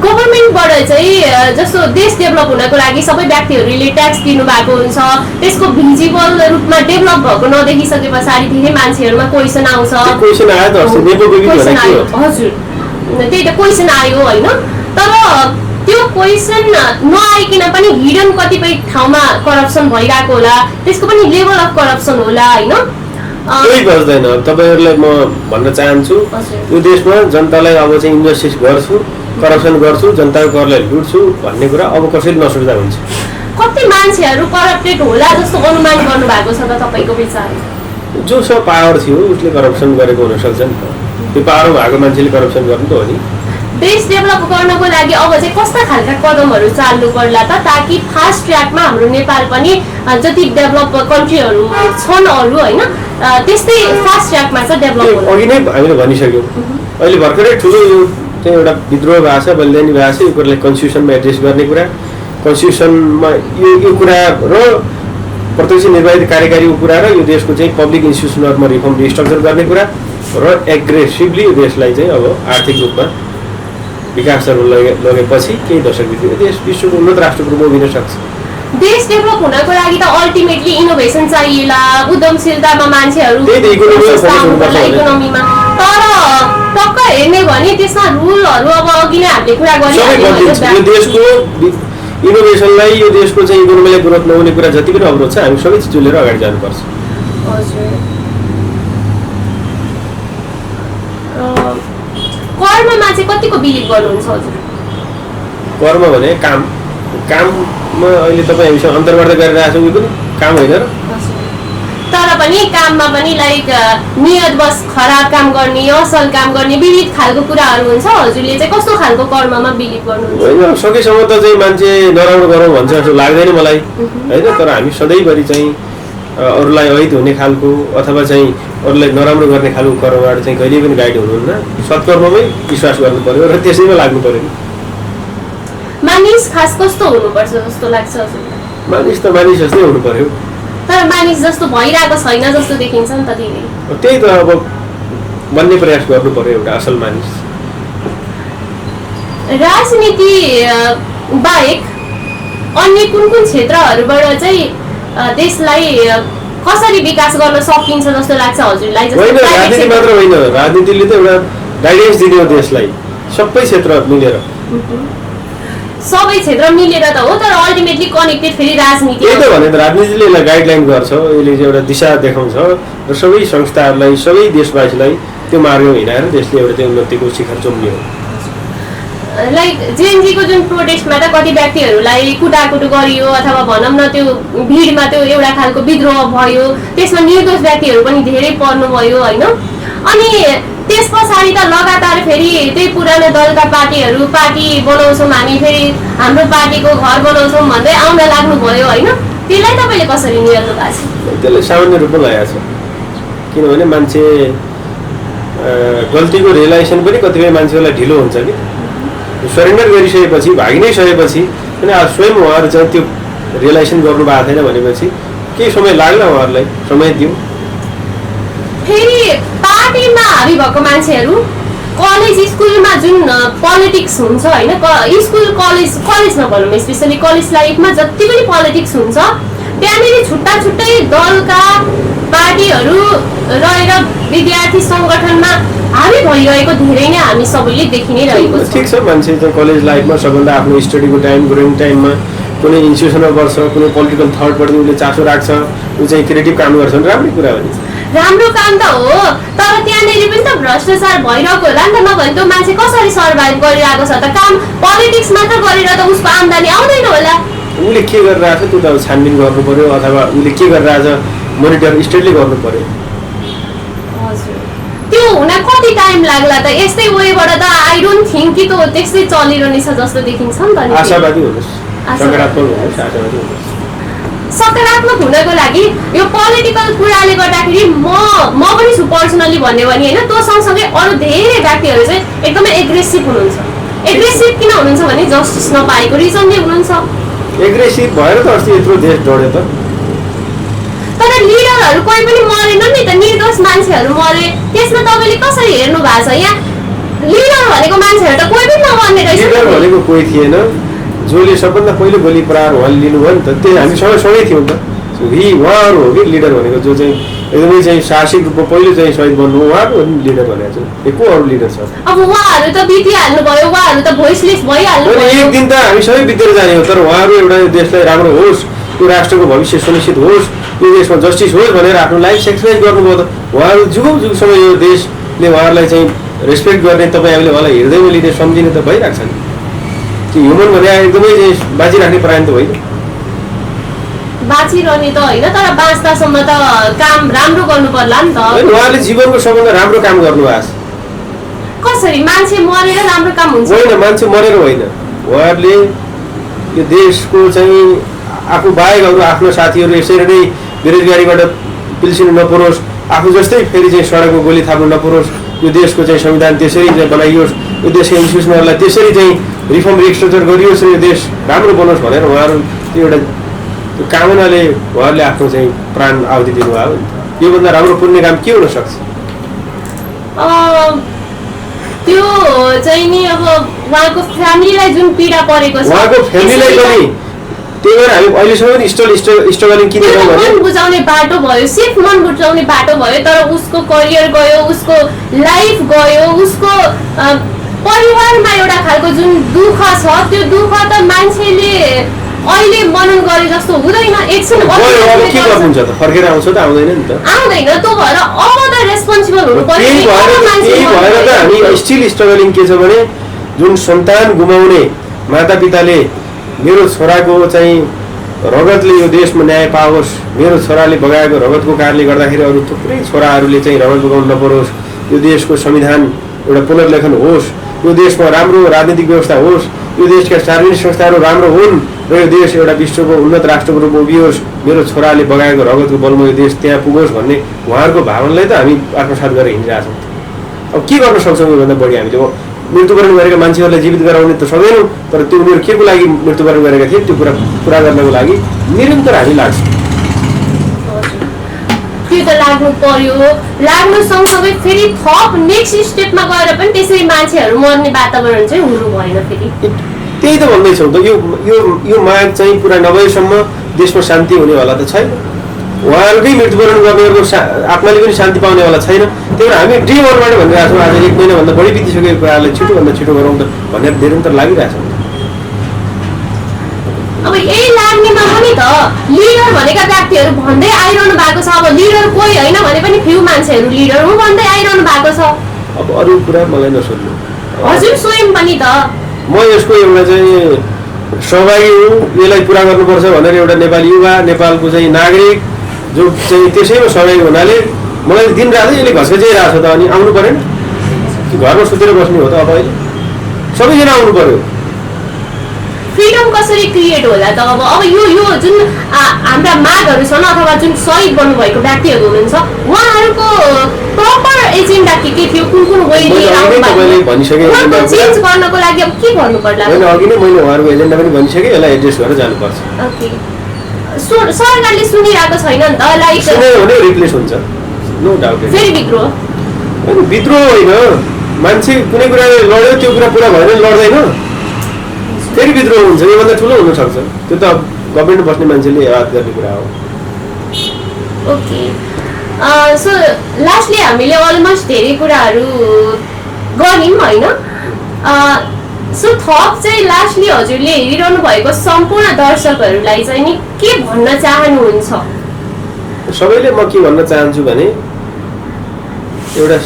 गभर्नमेन्टबाट चाहिँ जस्तो देश डेभलप हुनको लागि सबै व्यक्तिहरूले ट्याक्स दिनु भएको हुन्छ, त्यसको भिजिबल रूपमा डेभलप भएको नदेखिसके पछाडि धेरै मान्छेहरूमा क्वेसन आउँछ। हजुर त्यही त क्वेसन आयो होइन, तर त्यो क्वेसन नआइकन पनि हिडन कतिपय ठाउँमा करप्सन भइरहेको होला, त्यसको पनि लेभल अफ करप्सन होला होइन। केही बस्दैन। तपाईहरुलाई म भन्न चाहन्छु यो देशमा जनतालाई अब चाहिँ इन्जस्टिस गर्छु, करप्सन गर्छु, जनताको करलाई लुट्छु भन्ने कुरा अब कसैले नसोच्दा हुन्छ। कति मान्छेहरू करप्टेड होला जस्तो अनुमान गर्नु भएको छ त तपाईको विचार? जो सब पावर थियो उसले करप्सन गरेको हुन सक्छ नि त। त्यो पावर भएको मान्छेले करप्सन गर्नु त हो नि। देश डेभलप गर्नको लागि अब चाहिँ कस्ता खालका कदमहरू चाल्नु पर्ला त, ताकि फास्ट ट्र्याकमा हाम्रो नेपाल पनि जति डेभलप कन्ट्रीहरू छन् अरू होइन त्यस्तै फास्ट ट्र्याकमा चाहिँ डेभलप हुन्छ। अघि नै हामीले भनिसक्यौँ, अहिले भर्खरै ठुलो यो चाहिँ एउटा विद्रोह भएको छ, बलिदानी भएको छ, यो कुरालाई कन्स्टिट्युसनमा एड्रेस गर्ने कुरा, कन्स्टिट्युसनमा यो कुरा र प्रत्यक्ष निर्वाचित कार्यकारी कुरा र यो देशको चाहिँ पब्लिक इन्स्टिट्युसनहरूमा रिफर्म रिस्ट्रक्चर गर्ने कुरा र एग्रेसिभली यो देशलाई चाहिँ अब आर्थिक रूपमा विकासहरू लगेपछि केही दशकभित्र देश विश्वको उन्नत राष्ट्रको रूपमा उभिन सक्छ। देश डेभलप हुनको लागि त अल्टिमेटली इनोभेसन चाहिएला, उद्यमशीलतामा मान्छेहरू इकोनोमीमा, तर टक्क हेर्ने भने त्यसमा रुलहरू अब अघि नै हामीले कुरा गरिहाल्यौँ। देशको इनोभेसनलाई यो देशको चाहिँ इकोनोमीलाई ग्रोथ नहुने कुरा जति पनि अवरोध छ हामी सबै चिज लिएर अगाडि जानुपर्छ। कर्ममा चाहिँ कतिको बिलिभ गर्नुहुन्छ हजुर? कर्म भने काममा अहिले तपाईँ हामीसँग अन्तर्वार्ता गरिरहेको छ, उयो पनि काम होइन र? तर पनि काममा पनि लाइक नियत बस खराब काम गर्ने, असल काम गर्ने, विविध खालको कुराहरू हुन्छ। हजुरले चाहिँ कस्तो खालको कर्ममा बिलिभ गर्नुहुन्छ? होइन सकेसम्म त चाहिँ मान्छे नराम्रो गरौँ भन्छ जस्तो लाग्दैन मलाई होइन, तर हामी सधैँभरि चाहिँ अरूलाई अहित हुने खालको अथवा चाहिँ अरूलाई नराम्रो गर्ने खालको कर्मबाट चाहिँ कहिले पनि गाइड हुनुहुन्न। सत्कर्ममै विश्वास गर्नु पर्यो र त्यसैमा लाग्नु पर्यो। मानिस खास कस्तो हुनुपर्छ जस्तो लाग्छ? मानिस त मानिस जस्तै हुनु पर्यो, तर मानिस जस्तो भइरहेको छैन जस्तो देखिन्छ नि त धेरै। त्यही त अब बन्ने प्रयास गर्नु पर्यो एउटा असल मानिस। राजनीति बाहेक अन्य कुन कुन क्षेत्रहरूबाट चाहिँ देशलाई कसरी विकास गर्न सकिन्छ जस्तो लाग्छ हजुरलाई? होइन राजनीति मात्र होइन, राजनीतिले त एउटा गाइडेन्स दिने हो देशलाई, सबै क्षेत्र मिलेर सबै क्षेत्र मिलेर त हो, तर अल्टिमेटली कनेक्टेड फेरि राजनीति। त्यही त भने राजनीतिले यसलाई गाइडलाइन गर्छ, यसले चाहिँ एउटा दिशा देखाउँछ र सबै संस्थाहरूलाई सबै देशवासीलाई त्यो मार्गमा हिँडाएर देशले एउटा चाहिँ उन्नतिको शिखर चुम्ने हो। लाइक जेएनजीको जुन प्रोटेस्टमा त कति व्यक्तिहरूलाई कुटाकुटु गरियो अथवा भनौँ न त्यो भिडमा त्यो एउटा खालको विद्रोह भयो, त्यसमा निर्दोष व्यक्तिहरू पनि धेरै पर्नुभयो होइन। अनि त्यस पछाडि त लगातार फेरि त्यही पुरानो दलका पार्टी बनाउँछौँ हामी, फेरि हाम्रो पार्टीको घर बनाउँछौँ भन्दै आउन लाग्नु भयो होइन। त्यसलाई तपाईँले कसरी निहाल्नु भएको छ? त्यसलाई सामान्य रूपमा लागेको छ, किनभने मान्छे गल्तीको रियलाइजेसन पनि कतिपय मान्छेहरूलाई ढिलो हुन्छ कि सरेन्डर गरिसकेपछि भागि नै सकेपछि अनि स्वयं उहाँहरू चाहिँ त्यो रियलाइजेसन गर्नु भएको थिएन भनेपछि केही समय लाग्ला, उहाँहरूलाई समय दिउँ। फेरि पार्टीमा हाबी भएको मान्छेहरू कलेज स्कुलमा जुन पोलिटिक्स हुन्छ होइन, स्कुल कलेजमा भनौँ स्पेसली कलेज लाइफमा जति पनि पोलिटिक्स हुन्छ त्यहाँनिर छुट्टा छुट्टै दलका पार्टीहरू रहेर विद्यार्थी सङ्गठनमा हाबी भइरहेको धेरै नै हामी सबैले देखि नै रहेको छ। ठिक छ, मान्छे चाहिँ कलेज लाइफमा सबभन्दा आफ्नो स्टडीको टाइम ग्रोइङ टाइममा कुनै इन्स्टिट्युसनमा गर्छ, कुनै पोलिटिकल थटप्रति उसले चासो राख्छ, ऊ चाहिँ क्रिएटिभ काम गर्छ भने राम्रै कुरा हो नि। राम्रो काम त हो, तर त्यहाँनिर पनि त भ्रष्टाचार भइरहेको होला नि त, नभए त्यो मान्छे कसरी सर्भाइभ गरिरहेको छ त? काम पोलिटिक्स मात्र गरेर त उसको आम्दानी आउँदैन होला। उसले के गरिरहेछ त्यो त छानबिन गर्नु पर्यो, अथवा उसले के गरिरहेछ मोनिटर स्टेटले गर्नु पर्यो। त्यो हुन कति टाइम लाग्ला त? यस्तै वेबाट त आई डोन्ट थिङ्क कि त्यो त्यस्तै चलिरहनेछ जस्तो देखिन्छ नि त। आशावादी हुनुहोस्, सकारात्मक हुनुहोस्, आशावादी हुनुहोस्। सकारात्मक हुनको लागि यो पोलिटिकल कुराले गर्दाखेरि म पनि छु पर्सनली भन्यो भने होइन, त्यो सँगसँगै अरू धेरै व्यक्तिहरू चाहिँ एकदमै एग्रेसिभ हुनुहुन्छ। एग्रेसिभ किन हुनुहुन्छ भने जस्टिस नपाएको रिजनले हुनुहुन्छ। एग्रेसिभ भएर त अस्ति यत्रो देश डढ्यो त। तर लिडरहरू कोही पनि मरेन नि त, निर्दोष मान्छेहरू मरे, त्यसमा तपाईँले कसरी हेर्नु भएको छ? यहाँ लिडर भनेको मान्छेहरू त कोही पनि नभन्ने रहेछ लिडर भनेको कोही थिएन, जसले सबभन्दा पहिलो गोली प्रहार उहाँले लिनुभयो नि त, त्यो हामी सँगै थियौँ नि त। उहाँहरू हो कि लिडर भनेको, जो चाहिँ एकदमै चाहिँ साहसिक रूपमा पहिलो चाहिँ शहीद बन्नुभयो, उहाँको लिडर भनेको चाहिँ को अरू लिडर छ? अब उहाँहरू त बितिहाल्नु भयो, उहाँहरू त भोइसलेस भइहाल्नु भयो। एक दिन त हामी सबै बितेर जाने हो, तर उहाँहरू एउटा देशलाई राम्रो होस्, यो राष्ट्रको भविष्य सुनिश्चित होस्, यो देशमा जस्टिस होस् भनेर आफ्नो लाइफ सेक्रिफाइस गर्नुभयो। त उहाँहरू जुगौँ जुगसम्म यो देशले उहाँहरूलाई चाहिँ रेस्पेक्ट गर्ने, तपाईँ हामीले उहाँलाई हृदयमा लिने सम्झिने त भइरहेको छ नि। त्यो ह्युमन भने एकदमै चाहिँ बाँचिराख्ने प्राणी त होइन, बाँचिरहने त होइन, तर बाँच्दासम्म त काम राम्रो गर्नु पर्ला नि त। उहाँहरूले जीवनको सबभन्दा राम्रो काम गर्नुभएको छ। कसरी मान्छे मरेर राम्रो काम हुन्छ? होइन, मान्छे मरेर होइन, उहाँहरूले यो देशको चाहिँ आफू बाहेक अरू आफ्नो साथीहरू यसरी नै बेरोजगारीबाट पिल्सिनु नपरोस्, आफू जस्तै फेरि चाहिँ सडकको गोली थाप्नु नपरोस्, यो देशको चाहिँ संविधान त्यसरी चाहिँ बनाइयोस्, यो देशको इन्स्टिट्युसनहरूलाई त्यसरी चाहिँ रिफर्म रिस्ट्रक्चर गरियोस्, यो देश राम्रो बनोस् भनेर उहाँहरू त्यो एउटा त्यो कामनाले उहाँहरूले आफ्नो चाहिँ प्राण आहुति दिनुभयो नि त। योभन्दा राम्रो पुण्य काम के हुनसक्छ? त्यो चाहिँ नि अब उहाँको फ्यामिलीलाई जुन पीडा परेको छ, उहाँको फ्यामिलीलाई पनि त्यही भएर हामी अहिलेसम्म स्ट्रगलिङ किन गर्छौँ भने मन बुझाउने बाटो भयो, सिर्फ मन बुझाउने बाटो भयो, तर उसको करियर गयो, उसको लाइफ गयो, उसको परिवारमा एउटा खालको जुन दुःख छ, त्यो दुःख त मान्छेले अहिले मनन गरे जस्तो हुँदैन। एकछिन के गर्नुहुन्छ त? फर्केर आउँछ त? आउँदैन नि त, आउँदैन। त्यो भएर अब त रेस्पोन्सिबल हुनु पर्यो। त्यही भएर त हामी स्टिल स्ट्रगलिङ के छ भने जुन सन्तान गुमाउने मातापिताले मेरो छोराको चाहिँ रगतले यो देशमा न्याय पाओस्, मेरो छोराले बगाएको रगतको कारणले गर्दाखेरि अरू थुप्रै छोराहरूले चाहिँ रगत बगाउनु नपरोस्, यो देशको संविधान एउटा पुनर्लेखन होस्, यो देशमा राम्रो राजनीतिक व्यवस्था होस्, यो देशका सार्वजनिक संस्थाहरू राम्रो हुन् र यो देश एउटा विश्वको उन्नत राष्ट्रको रूपमा उभियोस्, मेरो छोराले बगाएको रगतको बलमा यो देश त्यहाँ पुगोस् भन्ने उहाँहरूको भावनालाई त हामी आत्मसात गरेर हिँडिरहेको छौँ। अब के गर्न सक्छौँ योभन्दा बढी? हामीले मृत्युवरण गरेका मान्छेहरूलाई जीवित गराउने त सक्दैनौँ, तर त्यो उनीहरू के को लागि मृत्युवरण गरेका थिए त्यो कुरा पुरा गर्नको लागि निरन्तर हामी लाग्छौँ। त्यो त लाग्नु पर्यो, लाग्नु सँगसँगै फेरि थप नेक्स्ट स्टेपमा गएर पनि त्यसरी मान्छेहरू मर्ने वातावरण चाहिँ हुनु भएन। फेरि त्यही त भन्दैछौँ त, यो माग चाहिँ पुरा नभएसम्म देशमा शान्ति हुनेवाला त छैन, उहाँहरूकै मृत्युवरण गर्नेहरूको आत्माले पनि शान्ति पाउनेवाला छैन। त्यही भएर हामी डे वानबाट भनिरहेको छौँ, आज 1 महिनाभन्दा बढी बितिसकेको कुरालाई छिटोभन्दा छिटो गरौँ त भनेर निरन्तर लागिरहेछौँ। अब यही लाग्नेमा पनि त लिडर भनेका व्यक्तिहरू भन्दै आइरहनु भएको छ। अब लिडर कोही होइन भने पनि फ्यु मान्छेहरू लिडर हुँ भन्दै आइरहनु भएको छ। अब अरू कुरा मलाई नसोध्नु, हजुर स्वयं पनि त म यसको एउटा चाहिँ सहभागी हुँ, यसलाई पुरा गर्नुपर्छ भनेर एउटा नेपाली युवा, नेपालको चाहिँ नागरिक जो चाहिँ त्यसैमा सहभागी हुनाले मलाई दिनरातै यसले घस्कचिरहेको छ त। अनि आउनु परेन कि घरमा सुतेर बस्ने हो त? अब अहिले सबैजना आउनु पर्यो। फ्रिडम कसरी क्रिएट होला त? अब यो जुन हाम्रा मागहरू छन् अथवा जुन शहीद बन्नुभएको व्यक्तिहरू हुनुहुन्छ उहाँहरूको प्रपर एजेन्डा के थियो, कुन वेले चेन्ज गर्नको लागि अब के गर्नु पर्ला? होइन, अघि नै मैले उहाँहरूको एजेन्डा पनि भनिसकेँ, यसलाई एड्रेस गरेर जानुपर्छ। ओके, सरकारले सुनिरहेको छैन नि त, लाइक सुन्यो भने रिप्लेस हुन्छ, नो डाउट। फेरि विद्रोह? होइन, विद्रोह होइन, मान्छे कुनै कुरा लड्यो त्यो कुरा पुरा भएन लड्दैन, फेरि विद्रोह हुन्छ। योभन्दा ठुलो हुनसक्छ, त्यो त गभर्मेन्ट बस्ने मान्छेले याद गर्ने कुरा हो। ओके, सो लास्टली हामीले अलमोस्ट धेरै कुराहरू गऱ्यौँ होइन? सो थप चाहिँ लास्टली हजुरले हेरिरहनु भएको सम्पूर्ण दर्शकहरूलाई चाहिँ नि के भन्न चाहनुहुन्छ? सबैले म के भन्न चाहन्छु भने एउटा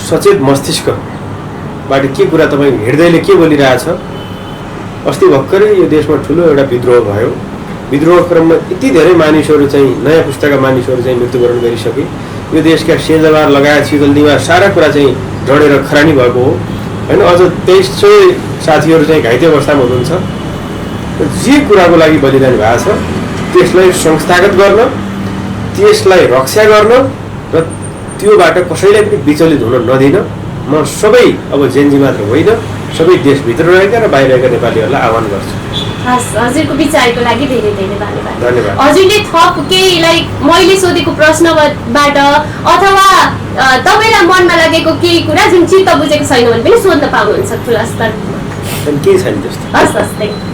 सचेत मस्तिष्कबाट के कुरा तपाईँ हृदयले के बोलिरहेछ। अस्ति भर्खरै यो देशमा ठुलो एउटा विद्रोह भयो, विद्रोह क्रममा यति धेरै मानिसहरू चाहिँ नयाँ पुस्ताका मानिसहरू चाहिँ मृत्युवरण गरिसके, यो देशका सिंहदरबार लगायत शीतल निवास सारा कुरा चाहिँ डढेर खरानी भएको हो होइन। अझ 2300 साथीहरू चाहिँ घाइते अवस्थामा हुनुहुन्छ। जे कुराको लागि बलिदान भएको छ त्यसलाई संस्थागत गर्न, त्यसलाई रक्षा गर्न र त्योबाट कसैलाई पनि विचलित हुन नदिन म सबै, अब जेनजी मात्र होइन, सबै देशभित्र रहेका र बाहिर रहेका नेपालीहरूलाई आह्वान गर्छु। हस्, हजुरको विचारको लागि धेरै धेरै धन्यवाद। धन्यवाद। हजुरले थप केही लाइक मैले सोधेको प्रश्नबाट अथवा तपाईँलाई मनमा लागेको केही कुरा जुन चित्त बुझेको छैन भने पनि सोध्न पाउनुहुन्छ खुला स्तरमा। केही छैन त्यस्तो। हस् हस्, थ्याङ्क यू।